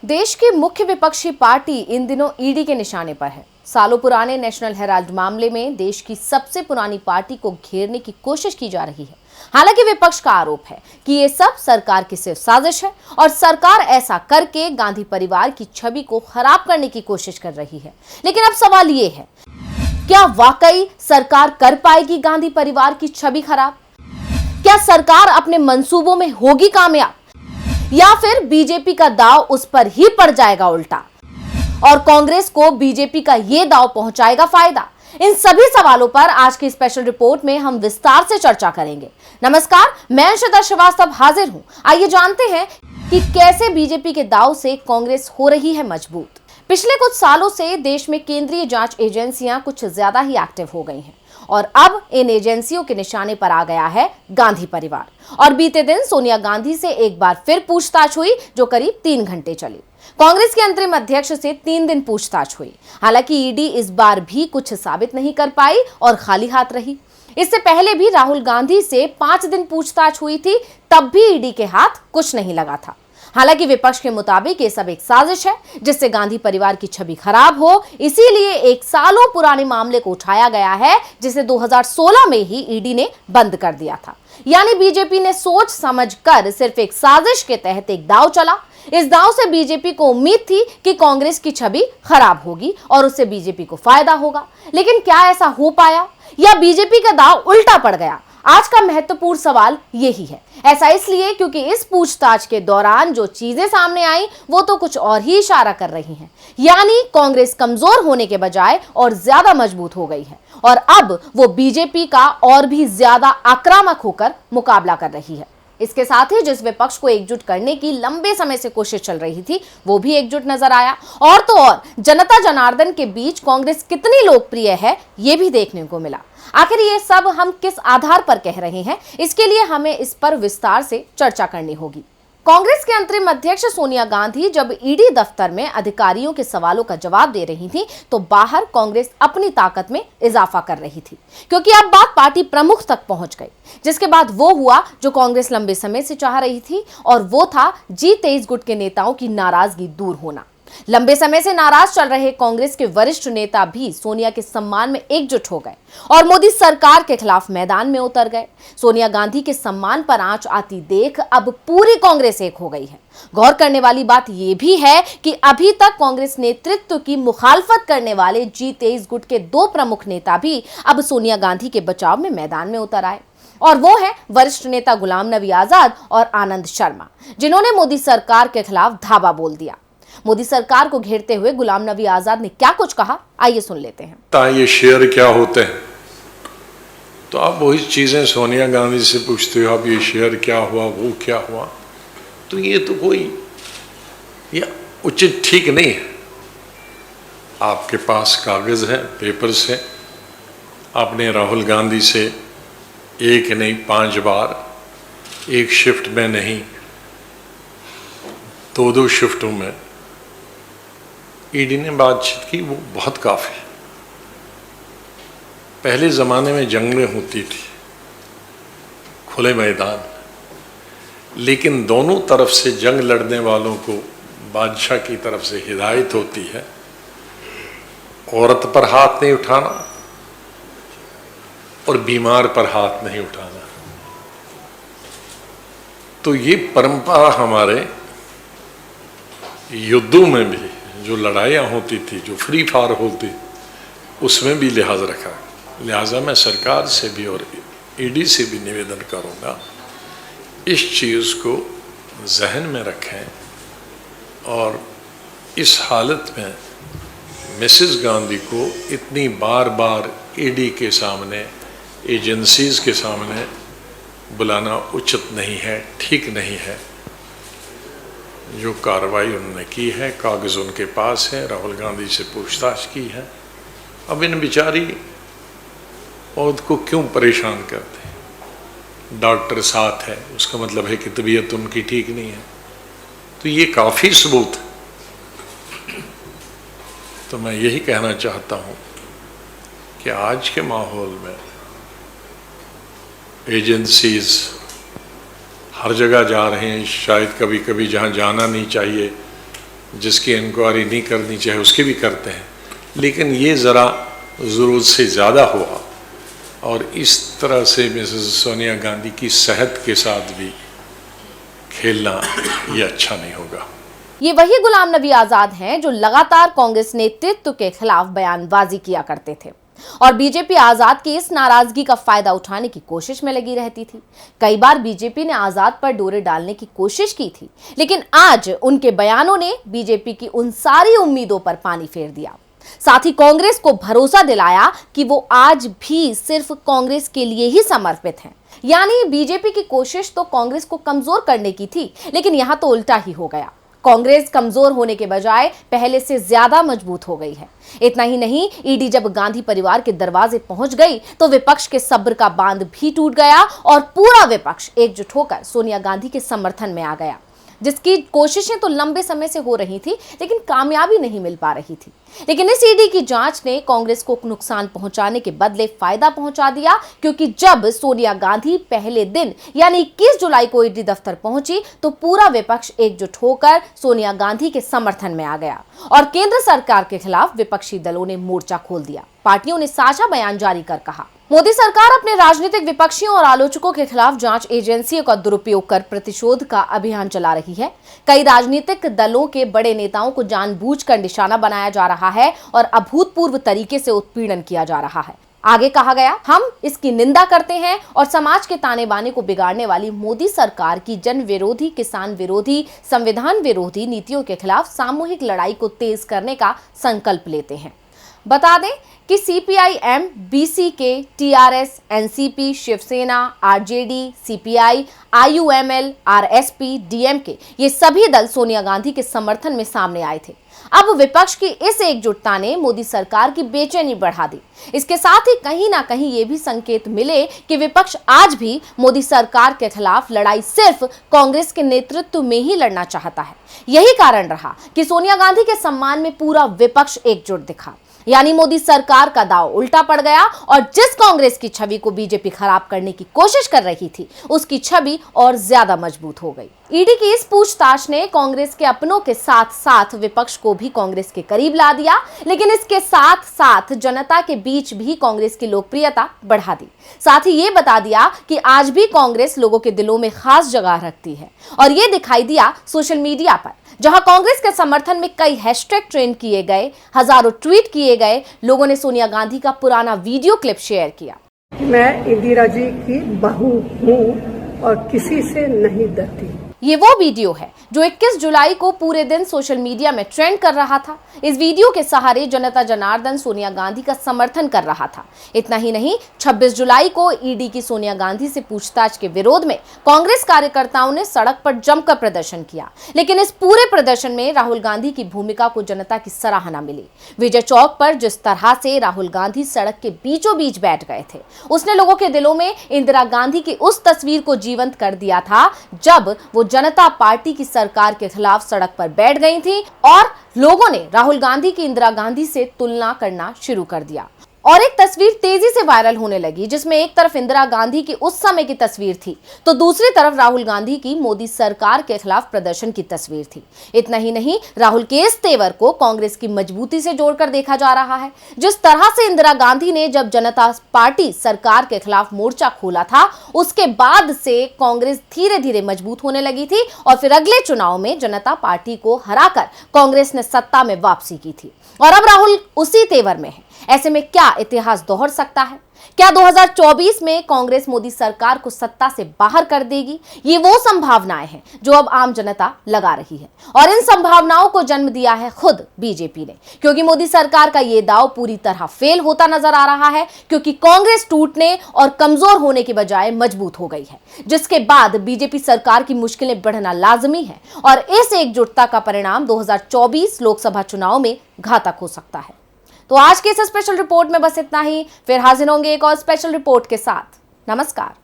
देश की मुख्य विपक्षी पार्टी इन दिनों ईडी के निशाने पर है। सालों पुराने नेशनल हेराल्ड मामले में देश की सबसे पुरानी पार्टी को घेरने की कोशिश की जा रही है। हालांकि विपक्ष का आरोप है कि ये सब सरकार की सिर्फ साजिश है और सरकार ऐसा करके गांधी परिवार की छवि को खराब करने की कोशिश कर रही है। लेकिन अब सवाल ये है, क्या वाकई सरकार कर पाएगी गांधी परिवार की छवि खराब? क्या सरकार अपने मंसूबों में होगी कामयाब, या फिर बीजेपी का दांव उस पर ही पड़ जाएगा उल्टा और कांग्रेस को बीजेपी का यह दांव पहुंचाएगा फायदा? इन सभी सवालों पर आज की स्पेशल रिपोर्ट में हम विस्तार से चर्चा करेंगे। नमस्कार, मैं अंशिता श्रीवास्तव हाजिर हूं। आइए जानते हैं कि कैसे बीजेपी के दांव से कांग्रेस हो रही है मजबूत। पिछले कुछ सालों से देश में केंद्रीय जांच एजेंसियां कुछ ज्यादा ही एक्टिव हो गई हैं और अब इन एजेंसियों के निशाने पर आ गया है गांधी परिवार। और बीते दिन सोनिया गांधी से एक बार फिर पूछताछ हुई, जो करीब 3 घंटे चली। कांग्रेस के अंतरिम अध्यक्ष से 3 दिन पूछताछ हुई। हालांकि ईडी इस बार भी कुछ साबित नहीं कर पाई और खाली हाथ रही। इससे पहले भी राहुल गांधी से 5 दिन पूछताछ हुई थी, तब भी ईडी के हाथ कुछ नहीं लगा था। हालांकि विपक्ष के मुताबिक ये सब एक साजिश है जिससे गांधी परिवार की छवि खराब हो, इसीलिए एक सालों पुराने मामले को उठाया गया है जिसे 2016 में ही ईडी ने बंद कर दिया था। यानी बीजेपी ने सोच समझकर सिर्फ एक साजिश के तहत एक दांव चला। इस दांव से बीजेपी को उम्मीद थी कि कांग्रेस की छवि खराब होगी और उससे बीजेपी को फायदा होगा। लेकिन क्या ऐसा हो पाया या बीजेपी का दांव उल्टा पड़ गया? आज का महत्वपूर्ण सवाल यही है। ऐसा इसलिए क्योंकि इस पूछताछ के दौरान जो चीजें सामने आई वो तो कुछ और ही इशारा कर रही हैं। यानी कांग्रेस कमजोर होने के बजाय और ज्यादा मजबूत हो गई है और अब वो बीजेपी का और भी ज्यादा आक्रामक होकर मुकाबला कर रही है। इसके साथ ही जिस विपक्ष को एकजुट करने की लंबे समय से कोशिश चल रही थी वो भी एकजुट नजर आया। और तो और जनता जनार्दन के बीच कांग्रेस कितनी लोकप्रिय है ये भी देखने को मिला। आखिर ये सब हम किस आधार पर कह रहे हैं, इसके लिए हमें इस पर विस्तार से चर्चा करनी होगी। कांग्रेस के अंतरिम अध्यक्ष सोनिया गांधी जब ईडी दफ्तर में अधिकारियों के सवालों का जवाब दे रही थी तो बाहर कांग्रेस अपनी ताकत में इजाफा कर रही थी, क्योंकि अब बात पार्टी प्रमुख तक पहुंच गई। जिसके बाद वो हुआ जो कांग्रेस लंबे समय से चाह रही थी और वो था G23 गुट के नेताओं की नाराजगी दूर होना। लंबे समय से नाराज चल रहे कांग्रेस के वरिष्ठ नेता भी सोनिया के सम्मान में एकजुट हो गए और मोदी सरकार के खिलाफ मैदान में उतर गए। सोनिया गांधी के सम्मान पर आंच आती देख अब पूरी कांग्रेस एक हो गई है। गौर करने वाली बात यह भी है कि अभी तक कांग्रेस नेतृत्व की मुखालफत करने वाले G23 गुट के 2 प्रमुख नेता भी अब सोनिया गांधी के बचाव में मैदान में उतर आए और वो है वरिष्ठ नेता गुलाम नबी आजाद और आनंद शर्मा, जिन्होंने मोदी सरकार के खिलाफ धावा बोल दिया। मोदी सरकार को घेरते हुए गुलाम नबी आजाद ने क्या कुछ कहा, आइए सुन लेते हैं। ये शेयर क्या होते हैं, तो आप वही चीजें सोनिया गांधी से पूछते हो, अब ये शेयर क्या हुआ, वो क्या हुआ, तो ये तो कोई ये उचित ठीक नहीं है। आपके पास कागज है, पेपर्स है। आपने राहुल गांधी से एक नहीं 5 बार, एक शिफ्ट में नहीं 2-2 शिफ्टों में ईडी ने बातचीत की, वो बहुत काफी। पहले जमाने में जंगें होती थी खुले मैदान, लेकिन दोनों तरफ से जंग लड़ने वालों को बादशाह की तरफ से हिदायत होती है, औरत पर हाथ नहीं उठाना और बीमार पर हाथ नहीं उठाना। तो ये परंपरा हमारे युद्धों में भी, जो लड़ाइयाँ होती थी, जो फ्री फायर होती, उसमें भी लिहाज रखा। लिहाजा मैं सरकार से भी और ईडी से भी निवेदन करूँगा, इस चीज़ को जहन में रखें और इस हालत में मिसेस गांधी को इतनी बार बार ईडी के सामने, एजेंसीज के सामने बुलाना उचित नहीं है, ठीक नहीं है। जो कार्रवाई उन्होंने की है, कागज उनके पास है, राहुल गांधी से पूछताछ की है। अब इन बेचारी औरत को क्यों परेशान करते हैं? डॉक्टर साथ है, उसका मतलब है कि तबीयत उनकी ठीक नहीं है, तो ये काफ़ी सबूत है। तो मैं यही कहना चाहता हूँ कि आज के माहौल में एजेंसीज हर जगह जा रहे हैं, शायद कभी कभी जहाँ जाना नहीं चाहिए जिसकी इंक्वायरी नहीं करनी चाहिए उसकी भी करते हैं, लेकिन ये ज़रा ज़रूरत से ज़्यादा हुआ और इस तरह से मिसेस सोनिया गांधी की सेहत के साथ भी खेलना ये अच्छा नहीं होगा। ये वही गुलाम नबी आजाद हैं जो लगातार कांग्रेस नेतृत्व के खिलाफ बयानबाजी किया करते थे और बीजेपी आजाद की इस नाराजगी का फायदा उठाने की कोशिश में लगी रहती थी। कई बार बीजेपी ने आजाद पर डोरे डालने की कोशिश की थी, लेकिन आज उनके बयानों ने बीजेपी की उन सारी उम्मीदों पर पानी फेर दिया। साथ ही कांग्रेस को भरोसा दिलाया कि वो आज भी सिर्फ कांग्रेस के लिए ही समर्पित हैं। यानी बीजेपी की कोशिश तो कांग्रेस को कमजोर करने की थी, लेकिन यहां तो उल्टा ही हो गया। कांग्रेस कमजोर होने के बजाय पहले से ज्यादा मजबूत हो गई है। इतना ही नहीं, ईडी जब गांधी परिवार के दरवाजे पहुंच गई तो विपक्ष के सब्र का बांध भी टूट गया और पूरा विपक्ष एकजुट होकर सोनिया गांधी के समर्थन में आ गया, जिसकी कोशिशें तो लंबे समय से हो रही थी लेकिन कामयाबी नहीं मिल पा रही थी। लेकिन इस ईडी की जांच ने कांग्रेस को नुकसान पहुंचाने के बदले फायदा पहुंचा दिया, क्योंकि जब सोनिया गांधी पहले दिन यानी 21 जुलाई को ईडी दफ्तर पहुंची तो पूरा विपक्ष एकजुट होकर सोनिया गांधी के समर्थन में आ गया और केंद्र सरकार के खिलाफ विपक्षी दलों ने मोर्चा खोल दिया। पार्टियों ने साझा बयान जारी कर कहा, मोदी सरकार अपने राजनीतिक विपक्षियों और आलोचकों के खिलाफ जांच एजेंसियों का दुरुपयोग कर प्रतिशोध का अभियान चला रही है। कई राजनीतिक दलों के बड़े नेताओं को जानबूझकर निशाना बनाया जा रहा है और अभूतपूर्व तरीके से उत्पीड़न किया जा रहा है। आगे कहा गया, हम इसकी निंदा करते हैं और समाज के ताने बाने को बिगाड़ने वाली मोदी सरकार की जन विरोधी, किसान विरोधी, संविधान विरोधी नीतियों के खिलाफ सामूहिक लड़ाई को तेज करने का संकल्प लेते हैं। बता दें कि CPI M, BCK, TRS, NCP, Shiv Sena, RJD, CPI, IUML, RSP, DMK ये सभी दल सोनिया गांधी के समर्थन में सामने आए थे। अब विपक्ष की इस एकजुटता ने मोदी सरकार की बेचैनी बढ़ा दी। इसके साथ ही कहीं ना कहीं ये भी संकेत मिले कि विपक्ष आज भी मोदी सरकार के खिलाफ लड़ाई सिर्फ कांग्रेस के नेतृत्व में ही लड़ना चाहता है। यही कारण रहा कि सोनिया गांधी के सम्मान में पूरा विपक्ष एकजुट दिखा। यानी मोदी सरकार का दांव उल्टा पड़ गया और जिस कांग्रेस की छवि को बीजेपी खराब करने की कोशिश कर रही थी, उसकी छवि और ज्यादा मजबूत हो गई। ईडी की इस पूछताछ ने कांग्रेस के अपनों के साथ साथ विपक्ष को भी कांग्रेस के करीब ला दिया, लेकिन इसके साथ साथ जनता के बीच भी कांग्रेस की लोकप्रियता बढ़ा दी। साथ ही ये बता दिया कि आज भी कांग्रेस लोगों के दिलों में खास जगह रखती है और ये दिखाई दिया सोशल मीडिया पर, जहां कांग्रेस के समर्थन में कई हैशटैग ट्रेंड किए गए, हजारों ट्वीट किए गए, लोगों ने सोनिया गांधी का पुराना वीडियो क्लिप शेयर किया। मैं इंदिरा जी की बहू हूँ और किसी से नहीं डरती। ये वो वीडियो है जो 21 जुलाई को पूरे दिन सोशल मीडिया में ट्रेंड कर रहा था। इस वीडियो के सहारे जनता जनार्दन सोनिया गांधी का समर्थन कर रहा था। इतना ही नहीं, 26 जुलाई को ईडी की सोनिया गांधी से पूछताछ के विरोध में कांग्रेस कार्यकर्ताओं ने सड़क पर जमकर प्रदर्शन किया, लेकिन इस पूरे प्रदर्शन में राहुल गांधी की भूमिका को जनता की सराहना मिली। विजय चौक पर जिस तरह से राहुल गांधी सड़क के बीचों बीच बैठ गए थे, उसने लोगों के दिलों में इंदिरा गांधी की उस तस्वीर को जीवंत कर दिया था जब वो जनता पार्टी की सरकार के खिलाफ सड़क पर बैठ गई थी और लोगों ने राहुल गांधी की इंदिरा गांधी से तुलना करना शुरू कर दिया। और एक तस्वीर तेजी से वायरल होने लगी, जिसमें एक तरफ इंदिरा गांधी की उस समय की तस्वीर थी तो दूसरी तरफ राहुल गांधी की मोदी सरकार के खिलाफ प्रदर्शन की तस्वीर थी। इतना ही नहीं, राहुल के इस तेवर को कांग्रेस की मजबूती से जोड़कर देखा जा रहा है। जिस तरह से इंदिरा गांधी ने जब जनता पार्टी सरकार के खिलाफ मोर्चा खोला था, उसके बाद से कांग्रेस धीरे धीरे मजबूत होने लगी थी और फिर अगले चुनाव में जनता पार्टी को हराकर कांग्रेस ने सत्ता में वापसी की थी और अब राहुल उसी तेवर में है। ऐसे में क्या इतिहास दोहर सकता है? क्या 2024 में कांग्रेस मोदी सरकार को सत्ता से बाहर कर देगी? ये वो संभावनाएं हैं जो अब आम जनता लगा रही है और इन संभावनाओं को जन्म दिया है खुद बीजेपी ने, क्योंकि मोदी सरकार का ये दांव पूरी तरह फेल होता नजर आ रहा है, क्योंकि कांग्रेस टूटने और कमजोर होने के बजाय मजबूत हो गई है, जिसके बाद बीजेपी सरकार की मुश्किलें बढ़ना लाजमी है और इस एकजुटता का परिणाम 2024 लोकसभा चुनाव में घातक हो सकता है। तो आज के इस स्पेशल रिपोर्ट में बस इतना ही। फिर हाजिर होंगे एक और स्पेशल रिपोर्ट के साथ। नमस्कार।